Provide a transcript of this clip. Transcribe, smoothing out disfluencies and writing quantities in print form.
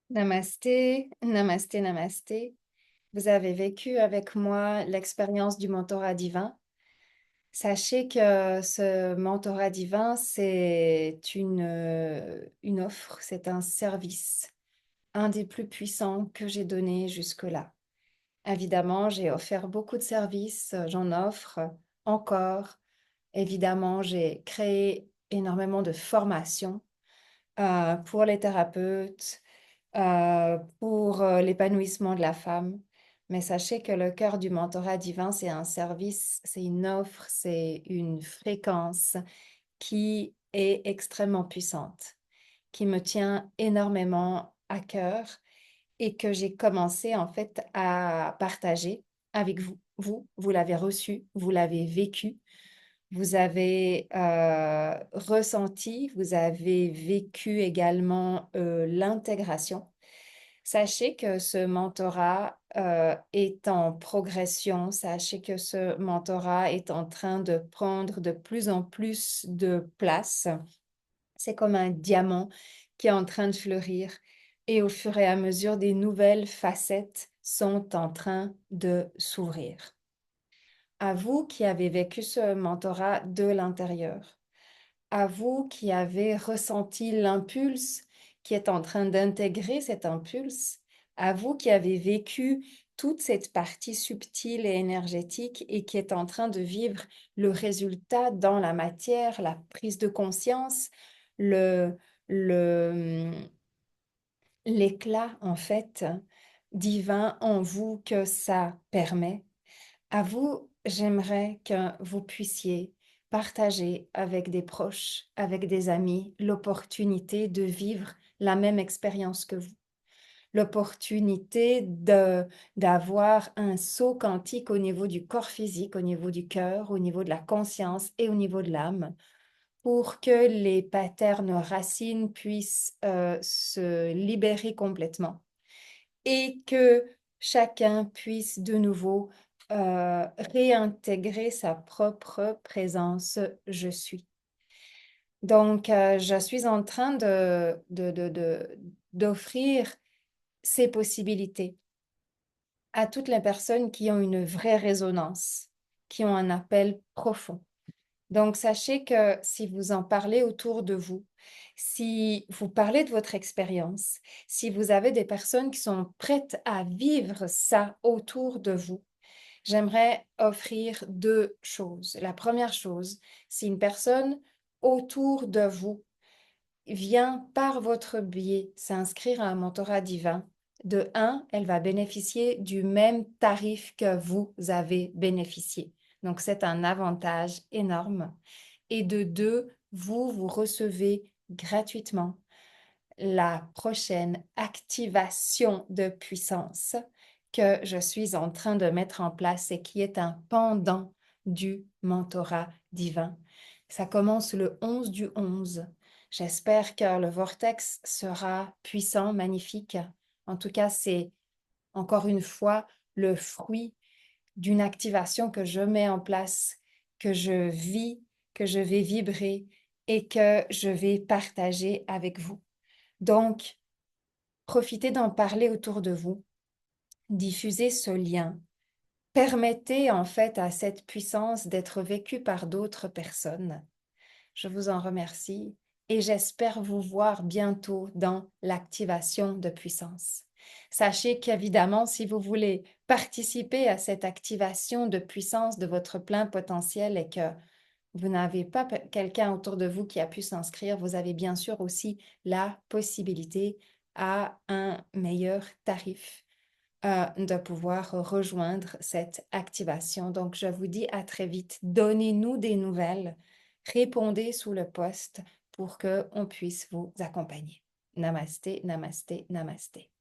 Namasté, namasté, namasté. Vous avez vécu avec moi l'expérience du mentorat divin. Sachez que ce mentorat divin, c'est une offre, c'est un service, un des plus puissants que j'ai donné jusque-là. Évidemment, j'ai offert beaucoup de services, j'en offre encore. Évidemment, j'ai créé énormément de formations pour les thérapeutes, pour l'épanouissement de la femme. Mais sachez que le cœur du mentorat divin, c'est un service, c'est une offre, c'est une fréquence qui est extrêmement puissante, qui me tient énormément à cœur et que j'ai commencé en fait à partager avec vous. Vous l'avez reçu, vous l'avez vécu, vous avez ressenti, vous avez vécu également l'intégration. Sachez que ce mentorat est en progression. Sachez que ce mentorat est en train de prendre de plus en plus de place. C'est comme un diamant qui est en train de fleurir. Et au fur et à mesure, des nouvelles facettes sont en train de s'ouvrir. À vous qui avez vécu ce mentorat de l'intérieur, à vous qui avez ressenti l'impulse, qui est en train d'intégrer cet impulse, à vous qui avez vécu toute cette partie subtile et énergétique et qui est en train de vivre le résultat dans la matière, la prise de conscience, le, le, l'éclat en fait divin en vous que ça permet. À vous, j'aimerais que vous puissiez partager avec des proches, avec des amis, l'opportunité de vivre la même expérience que vous, l'opportunité d'avoir un saut quantique au niveau du corps physique, au niveau du cœur, au niveau de la conscience et au niveau de l'âme, pour que les patterns racines puissent se libérer complètement et que chacun puisse de nouveau réintégrer sa propre présence je suis. Donc, je suis en train d'offrir ces possibilités à toutes les personnes qui ont une vraie résonance, qui ont un appel profond. Donc, sachez que si vous en parlez autour de vous, si vous parlez de votre expérience, si vous avez des personnes qui sont prêtes à vivre ça autour de vous, j'aimerais offrir deux choses. La première chose, si une personne autour de vous vient par votre biais s'inscrire à un mentorat divin, de un, elle va bénéficier du même tarif que vous avez bénéficié. Donc, c'est un avantage énorme. Et de deux, vous recevez gratuitement la prochaine activation de puissance que je suis en train de mettre en place et qui est un pendant du mentorat divin. Ça commence le 11 du 11. J'espère que le vortex sera puissant, magnifique. En tout cas, c'est encore une fois le fruit d'une activation que je mets en place, que je vis, que je vais vibrer et que je vais partager avec vous. Donc, profitez d'en parler autour de vous, diffusez ce lien, permettez en fait à cette puissance d'être vécue par d'autres personnes. Je vous en remercie et j'espère vous voir bientôt dans l'activation de puissance. Sachez qu'évidemment, si vous voulez participer à cette activation de puissance de votre plein potentiel et que vous n'avez pas quelqu'un autour de vous qui a pu s'inscrire, vous avez bien sûr aussi la possibilité à un meilleur tarif de pouvoir rejoindre cette activation. Donc, je vous dis à très vite. Donnez-nous des nouvelles. Répondez sous le post pour qu'on puisse vous accompagner. Namasté, namasté, namasté.